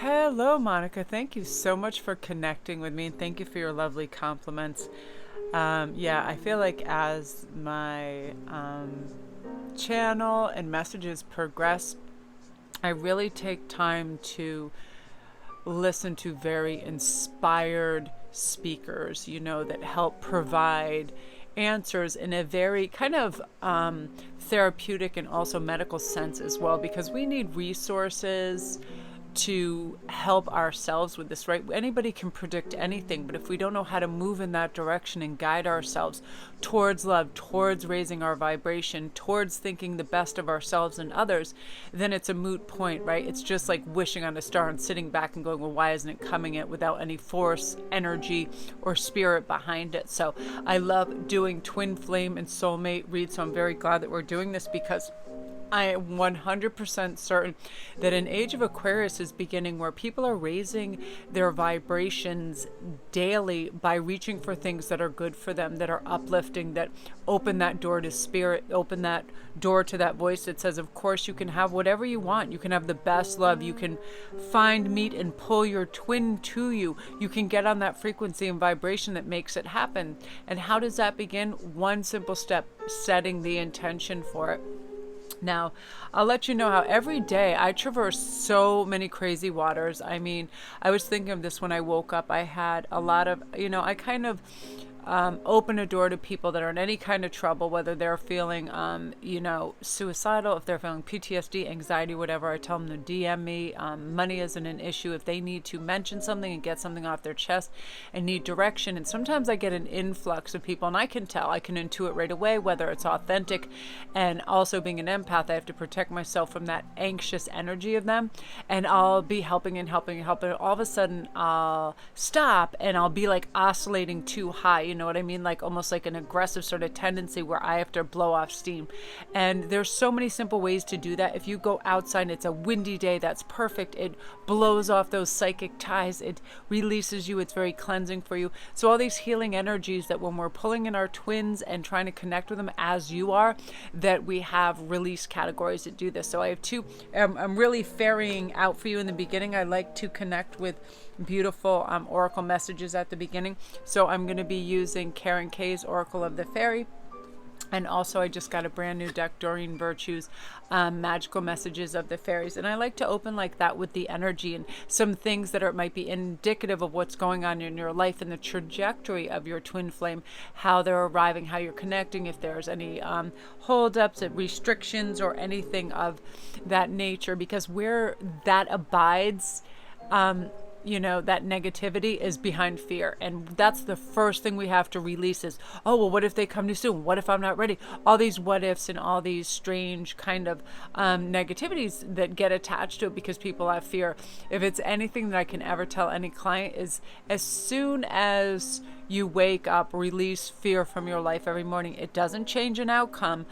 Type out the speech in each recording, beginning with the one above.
Hello, Monica. Thank you so much for connecting with me, and thank you for your lovely compliments. Yeah, I feel like as my channel and messages progress, I really take time to listen to very inspired speakers, that help provide answers in a very kind of therapeutic and also medical sense as well, because we need resources to help ourselves with this, right? Anybody can predict anything, but if we don't know how to move in that direction and guide ourselves towards love, towards raising our vibration, towards thinking the best of ourselves and others, then it's a moot point, right? It's just like wishing on a star and sitting back and going, well, why isn't it coming it, without any force, energy, or spirit behind it? So I love doing twin flame and soulmate reads. So I'm very glad that we're doing this, because I am 100% certain that an age of Aquarius is beginning, where people are raising their vibrations daily by reaching for things that are good for them, that are uplifting, that open that door to spirit, open that door to that voice that says, of course, you can have whatever you want. You can have the best love. You can find, meet, and pull your twin to you. You can get on that frequency and vibration that makes it happen. And how does that begin? One simple step: setting the intention for it. Now, I'll let you know how every day I traverse so many crazy waters. I mean, I was thinking of this when I woke up. I had a lot of, I kind of open a door to people that are in any kind of trouble, whether they're feeling, suicidal, if they're feeling PTSD, anxiety, whatever. I tell them to DM me. Money isn't an issue. If they need to mention something and get something off their chest and need direction. And sometimes I get an influx of people, and I can tell, I can intuit right away whether it's authentic. And also, being an empath, I have to protect myself from that anxious energy of them. And I'll be helping and helping and helping. All of a sudden, I'll stop and I'll be like oscillating too high. You know what I mean? Like almost like an aggressive sort of tendency where I have to blow off steam. And there's so many simple ways to do that. If you go outside and it's a windy day, that's perfect. It blows off those psychic ties. It releases you. It's very cleansing for you. So all these healing energies that when we're pulling in our twins and trying to connect with them as you are, that we have release categories that do this. So I have two. I'm really ferrying out for you in the beginning. I like to connect with beautiful oracle messages at the beginning. So I'm going to be using Karen Kay's Oracle of the Fairy. And also, I just got a brand new deck, Doreen Virtue's Magical Messages of the Fairies. And I like to open like that with the energy and some things that might be indicative of what's going on in your life and the trajectory of your twin flame, how they're arriving, how you're connecting, if there's any holdups, restrictions, or anything of that nature. Because where that abides, that negativity is behind fear. And that's the first thing we have to release is, oh, well, what if they come too soon? What if I'm not ready? All these what ifs and all these strange kind of negativities that get attached to it because people have fear. If it's anything that I can ever tell any client is, as soon as you wake up, release fear from your life every morning. It doesn't change an outcome.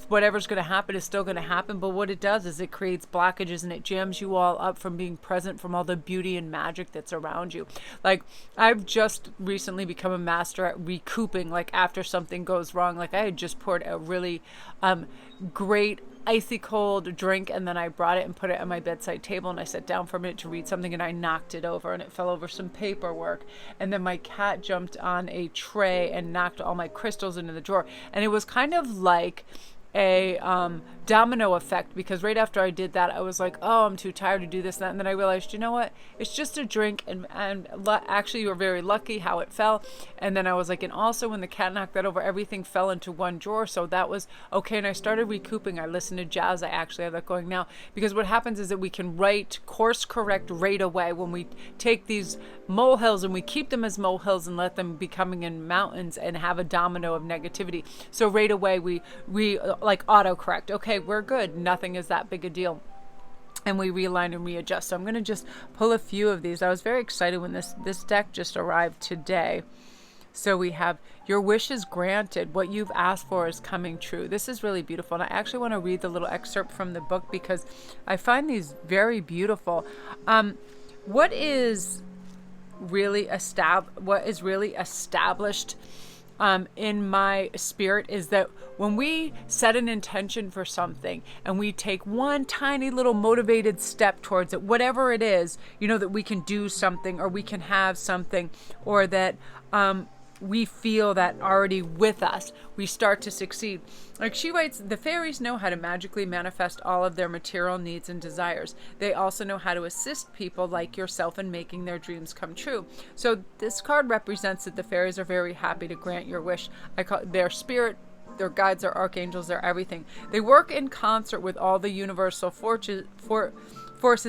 Whatever's going to happen is still going to happen, but what it does is it creates blockages and it jams you all up from being present from all the beauty and magic that's around you. Like, I've just recently become a master at recouping, like after something goes wrong. Like, I had just poured a really great icy cold drink, and then I brought it and put it on my bedside table, and I sat down for a minute to read something, and I knocked it over, and it fell over some paperwork, and then my cat jumped on a tray and knocked all my crystals into the drawer. And it was kind of like a domino effect, because right after I did that, I was like, oh, I'm too tired to do this and that. And then I realized, you know what, it's just a drink, and actually, you were very lucky how it fell. And then I was like, and also when the cat knocked that over, everything fell into one drawer, so that was okay. And I started recouping. I listened to jazz. I actually have that going now, because what happens is that we can course correct right away when we take these molehills and we keep them as molehills and let them be coming in mountains and have a domino of negativity. So right away we like autocorrect. Okay, we're good. Nothing is that big a deal. And we realign and readjust. So I'm going to just pull a few of these. I was very excited when this deck just arrived today. So we have your wish is granted. What you've asked for is coming true. This is really beautiful. And I actually want to read the little excerpt from the book because I find these very beautiful. What is really established in my spirit is that when we set an intention for something and we take one tiny little motivated step towards it, whatever it is, that we can do something or we can have something, or that we feel that already with us, we start to succeed. Like she writes, the fairies know how to magically manifest all of their material needs and desires. They also know how to assist people like yourself in making their dreams come true. So this card represents that the fairies are very happy to grant your wish. I call it their spirit, their guides, their archangels, their everything. They work in concert with all the universal forces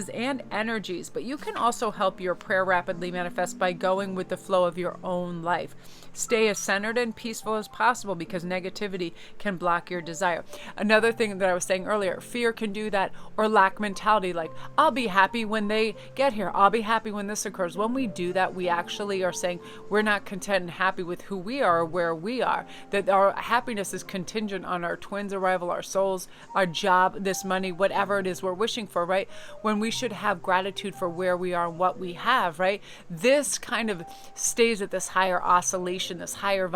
and energies, but you can also help your prayer rapidly manifest by going with the flow of your own life. Stay as centered and peaceful as possible because negativity can block your desire. Another thing that I was saying earlier, fear can do that, or lack mentality, like I'll be happy when they get here, I'll be happy when this occurs. When we do that, we actually are saying we're not content and happy with who we are or where we are, that our happiness is contingent on our twins' arrival, our souls, our job, this money, whatever it is we're wishing for, right? When we should have gratitude for where we are and what we have, right? This kind of stays at this higher oscillation, this higher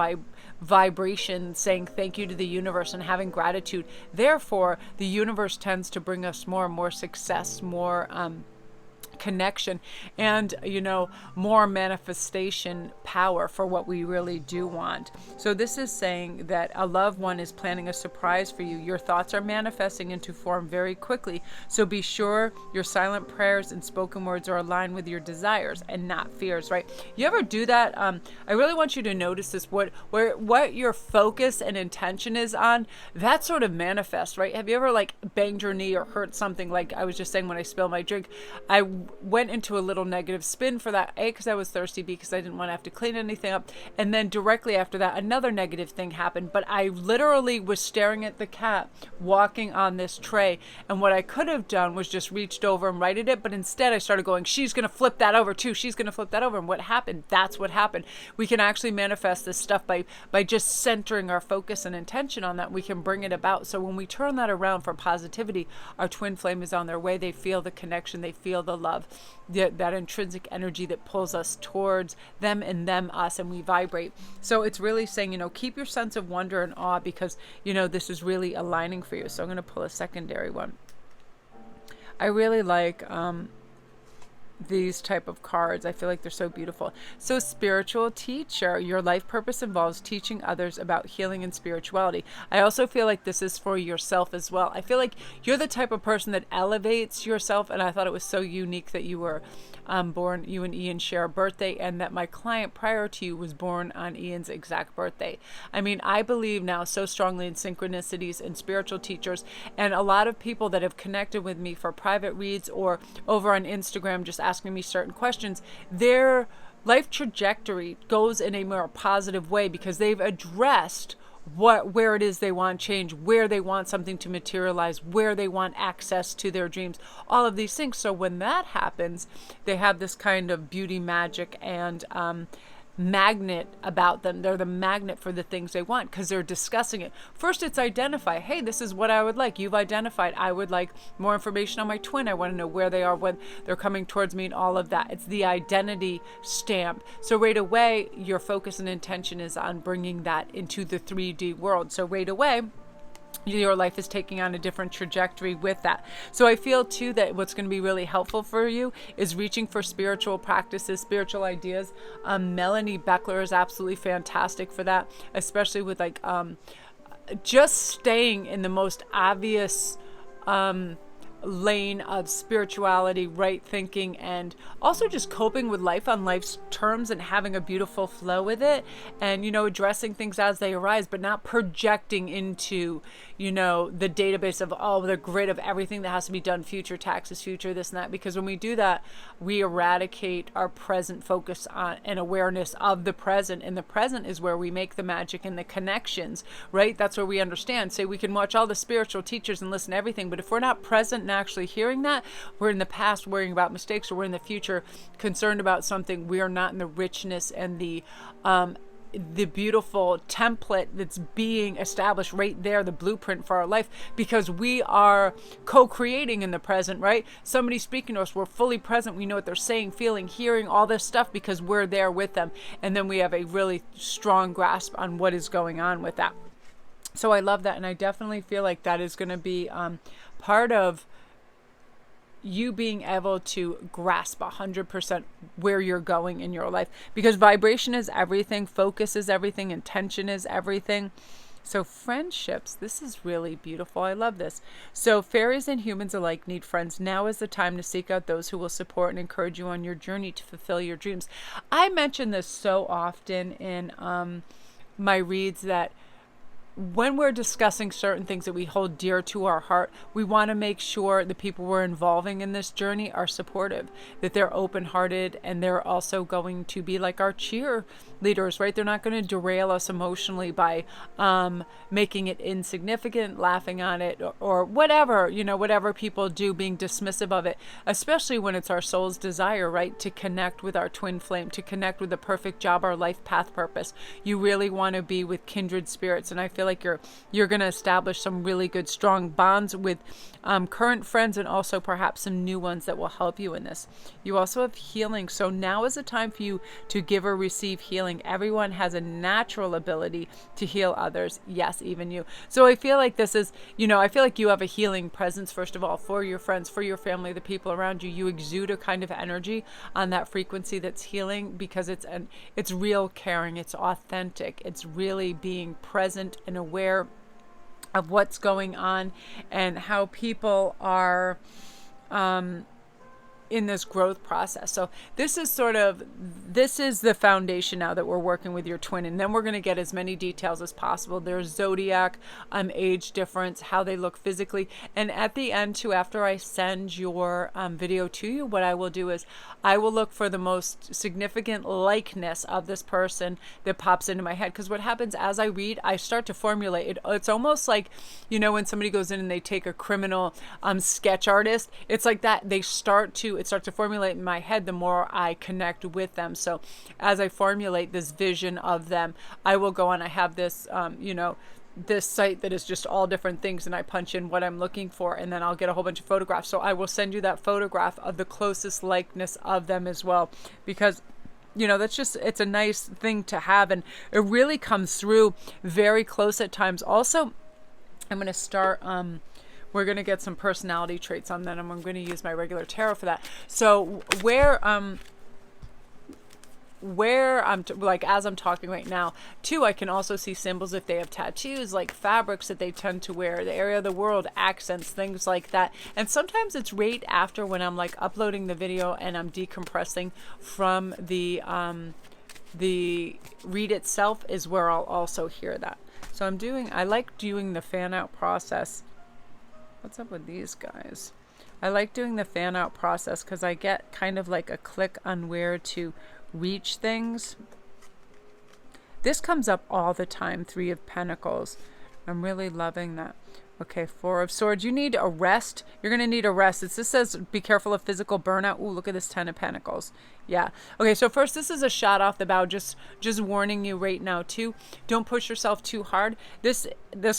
vibration, saying thank you to the universe and having gratitude. Therefore, the universe tends to bring us more and more success, more connection, and more manifestation power for what we really do want. So this is saying that a loved one is planning a surprise for you. Your thoughts are manifesting into form very quickly, so be sure your silent prayers and spoken words are aligned with your desires and not fears, right? You ever do that? I really want you to notice this, what your focus and intention is on, that sort of manifests, right? Have you ever banged your knee or hurt something? Like I was just saying, when I spilled my drink, I went into a little negative spin for that, A, because I was thirsty, B, because I didn't want to have to clean anything up, and then directly after that another negative thing happened. But I literally was staring at the cat walking on this tray, and what I could have done was just reached over and righted it, but instead I started going, she's going to flip that over too, she's going to flip that over. And what happened? That's what happened. We can actually manifest this stuff by just centering our focus and intention on that. We can bring it about. So when we turn that around for positivity, our twin flame is on their way. They feel the connection, they feel the love, that intrinsic energy that pulls us towards them and them us, and we vibrate. So it's really saying, keep your sense of wonder and awe, because this is really aligning for you. So I'm going to pull a secondary one. I really like these type of cards. I feel like they're so beautiful. So spiritual teacher, your life purpose involves teaching others about healing and spirituality. I also feel like this is for yourself as well. I feel like you're the type of person that elevates yourself, and I thought it was so unique that you were born, you and Ian share a birthday, and that my client prior to you was born on Ian's exact birthday. I mean, I believe now so strongly in synchronicities and spiritual teachers, and a lot of people that have connected with me for private reads or over on Instagram just asking me certain questions, their life trajectory goes in a more positive way because they've addressed where it is they want change, where they want something to materialize, where they want access to their dreams, all of these things. So when that happens, they have this kind of beauty magic and magnet about them. They're the magnet for the things they want because they're discussing it. First, it's identify, hey, this is what I would like. You've identified, I would like more information on my twin. I want to know where they are when they're coming towards me and all of that. It's the identity stamp. So right away, your focus and intention is on bringing that into the 3D world. So right away, your life is taking on a different trajectory with that. So I feel too that what's going to be really helpful for you is reaching for spiritual practices, spiritual ideas. Melanie Beckler is absolutely fantastic for that, especially with just staying in the most obvious lane of spirituality, right thinking, and also just coping with life on life's terms and having a beautiful flow with it, and addressing things as they arise, but not projecting into the database of the grid of everything that has to be done, future taxes, future this and that, because when we do that, we eradicate our present focus on and awareness of the present, and the present is where we make the magic and the connections, right? That's where we understand. Say we can watch all the spiritual teachers and listen to everything, but if we're not present and actually hearing that, we're in the past worrying about mistakes, or we're in the future concerned about something. We are not in the richness and the the beautiful template that's being established right there, the blueprint for our life, because we are co-creating in the present, right? Somebody speaking to us, we're fully present. We know what they're saying, feeling, hearing, all this stuff, because we're there with them. And then we have a really strong grasp on what is going on with that. So I love that. And I definitely feel like that is going to be part of you being able to grasp 100% where you're going in your life, because vibration is everything, focus is everything, intention is everything. So friendships, this is really beautiful. I love this. So fairies and humans alike need friends. Now is the time to seek out those who will support and encourage you on your journey to fulfill your dreams. I mention this so often in my reads, that when we're discussing certain things that we hold dear to our heart, we want to make sure the people we're involving in this journey are supportive, that they're open-hearted, and they're also going to be like our cheerleaders, right? They're not going to derail us emotionally by making it insignificant, laughing on it, or whatever, whatever people do, being dismissive of it, especially when it's our soul's desire, right? To connect with our twin flame, to connect with the perfect job, our life path purpose. You really want to be with kindred spirits, and I feel like you're going to establish some really good, strong bonds with current friends, and also perhaps some new ones that will help you in this. You also have healing. So now is the time for you to give or receive healing. Everyone has a natural ability to heal others. Yes, even you. So I feel like this is, I feel like you have a healing presence, first of all, for your friends, for your family, the people around you. You exude a kind of energy on that frequency that's healing, because it's real caring, it's authentic, it's really being present and aware of what's going on and how people are in this growth process. So this is the foundation now that we're working with your twin, and then we're going to get as many details as possible. There's zodiac, age difference, how they look physically, and at the end too, after I send your video to you, what I will do is I will look for the most significant likeness of this person that pops into my head, because what happens as I read, I start to formulate it. It's almost like, when somebody goes in and they take a criminal sketch artist, it's like that. It starts to formulate in my head the more I connect with them. So as I formulate this vision of them, I will go on. I have this, this site that is just all different things, and I punch in what I'm looking for, and then I'll get a whole bunch of photographs. So I will send you that photograph of the closest likeness of them as well, because that's just, it's a nice thing to have, and it really comes through very close at times. Also, I'm going to start, we're going to get some personality traits on that, and I'm going to use my regular tarot for that. So where I'm as I'm talking right now too, I can also see symbols if they have tattoos, like fabrics that they tend to wear, the area of the world, accents, things like that. And sometimes it's right after, when I'm like uploading the video and I'm decompressing from the read itself, is where I'll also hear that. So I like doing the fan out process. What's up with these guys? I like doing the fan out process because I get kind of like a click on where to reach things. This comes up all the time, 3 of Pentacles. I'm really loving that. Okay, 4 of Swords. You need a rest. You're going to need a rest. This says be careful of physical burnout. Ooh, look at this 10 of Pentacles. Yeah. Okay, so first, this is a shot off the bow. Just warning you right now, too. Don't push yourself too hard. This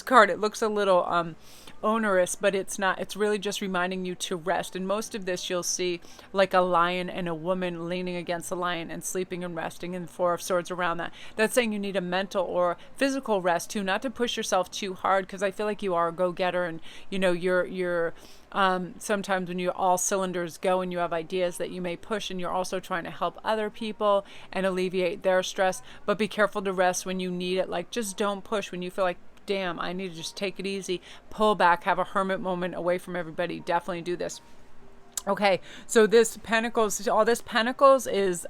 card, it looks a little onerous, but it's not. It's really just reminding you to rest. And most of this, you'll see like a lion and a woman leaning against the lion and sleeping and resting, and 4 of Swords around that. That's saying you need a mental or physical rest, too. Not to push yourself too hard, because I feel like you are a go-getter, and you're sometimes when you're all cylinders go and you have ideas that you may push, and you're also trying to help other people and alleviate their stress. But be careful to rest when you need it. Like, just don't push when you feel like, damn, I need to just take it easy, pull back, have a hermit moment away from everybody. Definitely do this. Okay, so this Pentacles, all this Pentacles is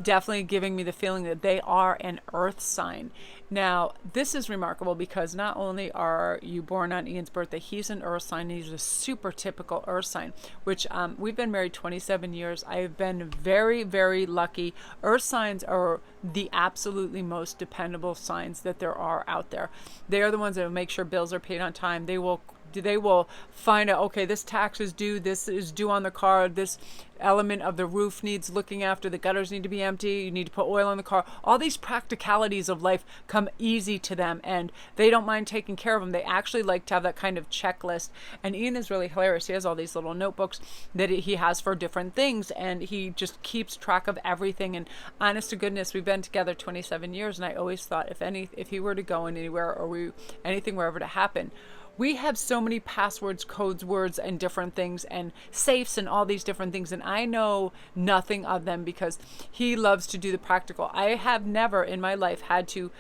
definitely giving me the feeling that they are an earth sign. Now, this is remarkable because not only are you born on Ian's birthday, he's an earth sign. He's a super typical earth sign, which we've been married 27 years. I have been very, very lucky. Earth signs are the absolutely most dependable signs that there are out there. They are the ones that will make sure bills are paid on time. They will they will find out, okay, this tax is due, this is due on the car, this element of the roof needs looking after, the gutters need to be empty, you need to put oil in the car. All these practicalities of life come easy to them, and they don't mind taking care of them. They actually like to have that kind of checklist. And Ian is really hilarious. He has all these little notebooks that he has for different things, and he just keeps track of everything. And honest to goodness, we've been together 27 years, and I always thought if he were to go in anywhere, or anything were ever to happen, we have so many passwords, codes, words, and different things, and safes, and all these different things. And I know nothing of them because he loves to do the practical. I have never in my life had to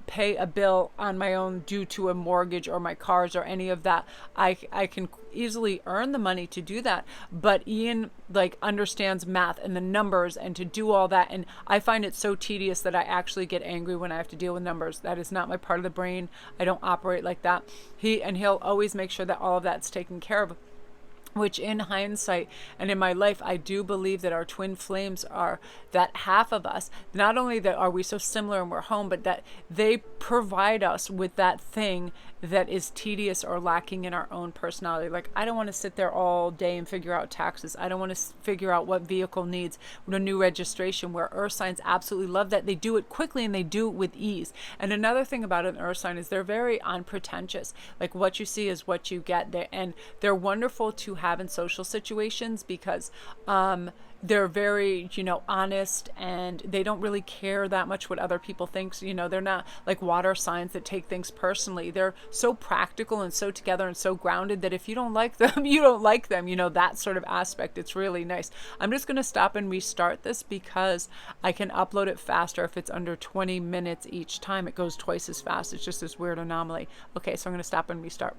pay a bill on my own due to a mortgage or my cars or any of that. I can easily earn the money to do that, but Ian understands math and the numbers and to do all that, and I find it so tedious that I actually get angry when I have to deal with numbers. That is not my part of the brain. I don't operate like that. He'll always make sure that all of that's taken care of, which in hindsight and in my life, I do believe that our twin flames are that half of us. Not only that are we so similar and we're home, but that they provide us with that thing that is tedious or lacking in our own personality. Like, I don't want to sit there all day and figure out taxes. I don't want to figure out what vehicle needs a new registration, where earth signs absolutely love that. They do it quickly and they do it with ease. And another thing about an earth sign is they're very unpretentious. Like, what you see is what you get. And they're wonderful to have in social situations because they're very, honest, and they don't really care that much what other people think. They're not like water signs that take things personally. They're so practical and so together and so grounded that if you don't like them, you don't like them, that sort of aspect. It's really nice. I'm just going to stop and restart this because I can upload it faster if it's under 20 minutes each time. It goes twice as fast. It's just this weird anomaly. Okay, so I'm going to stop and restart.